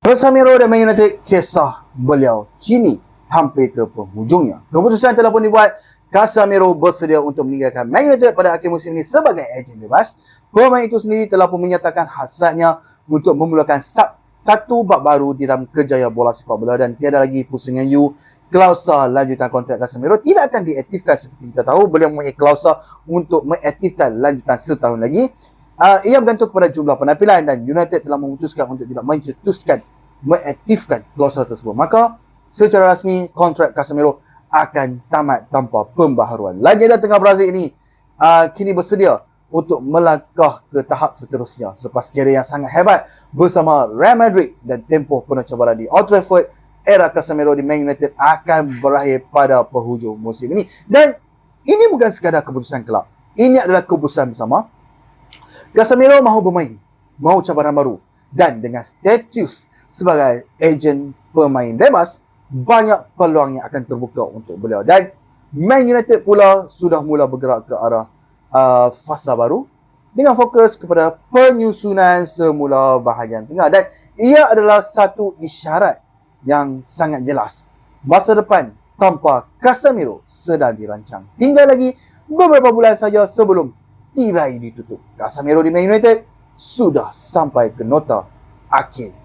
Casemiro dan Man United, kisah beliau kini hampir ke penghujungnya. Keputusan telah pun dibuat. Casemiro bersedia untuk meninggalkan Man United pada akhir musim ini sebagai ejen bebas. Pemain itu sendiri telah pun menyatakan hasratnya untuk memulakan satu bab baru di dalam kerjaya bola sepak bola dan tiada lagi pusing dengan you. Klausa lanjutan kontrak Casemiro tidak akan diaktifkan seperti kita tahu. Beliau mempunyai klausa untuk mengaktifkan lanjutan setahun lagi. Ia bergantung kepada jumlah penampilan dan United telah memutuskan untuk tidak mencetuskan mengaktifkan klausul tersebut. Maka secara rasmi kontrak Casemiro akan tamat tanpa pembaharuan. Legenda tengah Brazil ini kini bersedia untuk melangkah ke tahap seterusnya selepas kerjaya yang sangat hebat bersama Real Madrid dan tempoh penuh cabaran di Old Trafford. Era Casemiro di Man United akan berakhir pada penghujung musim ini dan ini bukan sekadar keputusan kelab. Ini adalah keputusan bersama. Casemiro mahu bermain, mahu cabaran baru dan dengan status sebagai ejen pemain bebas, banyak peluang yang akan terbuka untuk beliau. Dan Man United pula sudah mula bergerak ke arah fasa baru dengan fokus kepada penyusunan semula bahagian tengah. Dan ia adalah satu isyarat yang sangat jelas. Masa depan tanpa Casemiro sedang dirancang. Tinggal lagi beberapa bulan saja sebelum tirai ditutup. Casemiro di Man United sudah sampai ke nota akhir.